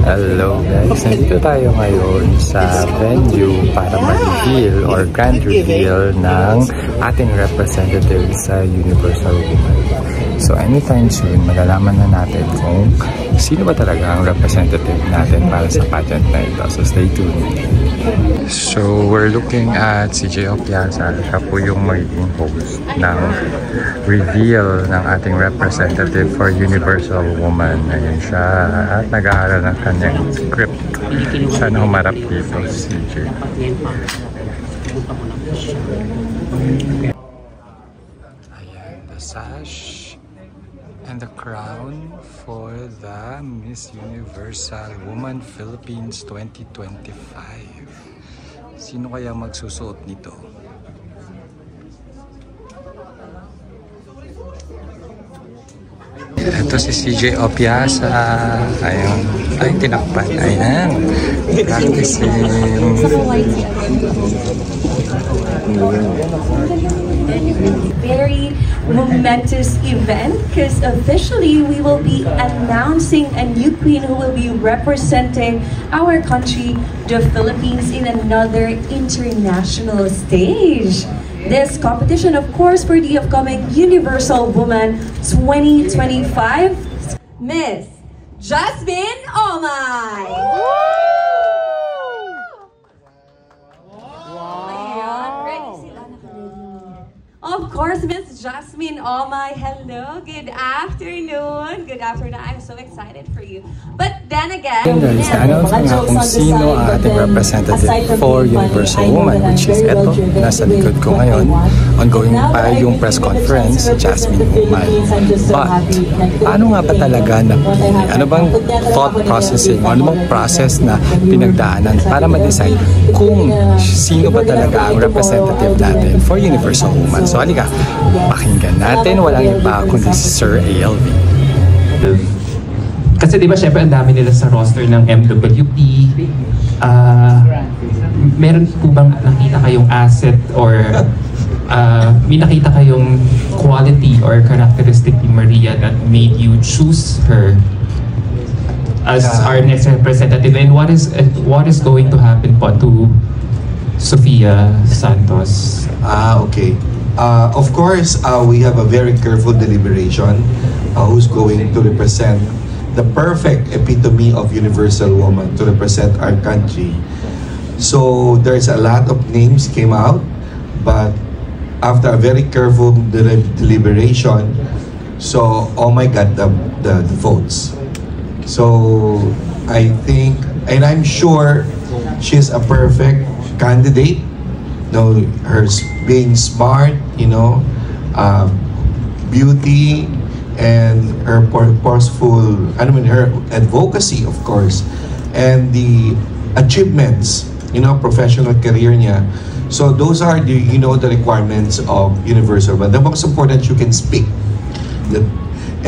Hello guys, nandito tayo ngayon sa venue para ma-reveal or grand reveal ng ating representative sa Universal Woman. So anytime soon, malalaman na natin kung sino ba talaga ang representative natin para sa pageant na ito. So stay tuned. So we're looking at si J.O. Piazza. Siya po yung magiging host ng reveal ng ating representative for Universal Woman. Ngayon siya at nag-aaral ng kanyang script. Sana humarap dito si J. Ayan, the sash and the crown for the Miss Universal Woman Philippines 2025. Sino kaya magsusuot nito? Ito si CJ Opiasa. Ayun. Ay, tinakpan. Ayan. Practicing. Very momentous event because officially we will be announcing a new queen who will be representing our country, the Philippines, in another international stage. This competition, of course, for the upcoming Universal Woman 2025, Miss Jasmine Omay. Of course, Miss Jasmine Omay. Hello, good afternoon. Good afternoon. I'm so excited for you. But then again, guys, na-announce nga kung sino ang ating representative for Universal Woman, which is eto, nasa likod ko ngayon. Ongoing pa yung press conference, si Jasmine Omay. But, ano nga ba talaga napili? Ano bang thought processing? Ano bang process na pinagdaanan para ma-decide kung sino ba talaga ang representative natin for Universal Woman? So, halika, pakinggan natin. Walang iba kundi si Sir ALV. Kasi di ba syempre ang dami nila sa roster ng MWP. Meron po bang nakita kayong asset or may nakita kayong quality or characteristic ni Maria that made you choose her as our next representative? And what is going to happen po to Sofia Santos? Okay. Of course, we have a very careful deliberation who's going to represent the perfect epitome of Universal Woman to represent our country. So there's a lot of names came out, but after a very careful deliberation, so oh my God, the votes. So I think, and I'm sure she's a perfect candidate. No, her being smart, you know, beauty, and her purposeful, her advocacy, of course, and the achievements, you know, professional career niya. So those are the, you know, the requirements of Universal. But the most important, you can speak.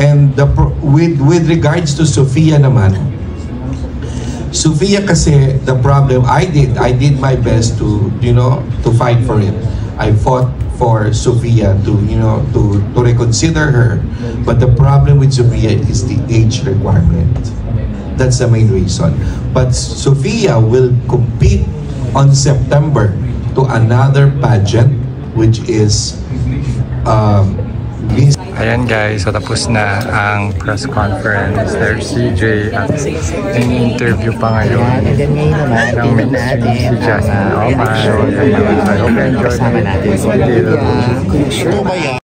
And with regards to Sofia naman, Sofia kasi, the problem, I did my best to, you know, to fight for it. I fought for Sofia to, you know, to reconsider her. But the problem with Sofia is the age requirement. That's the main reason. But Sofia will compete on September to another pageant, which is Miss. Ayan guys, so tapos na ang press conference. There's CJ at in-interview pa ngayon ng mainstream si Jasmine Omay. I hope you enjoyed it.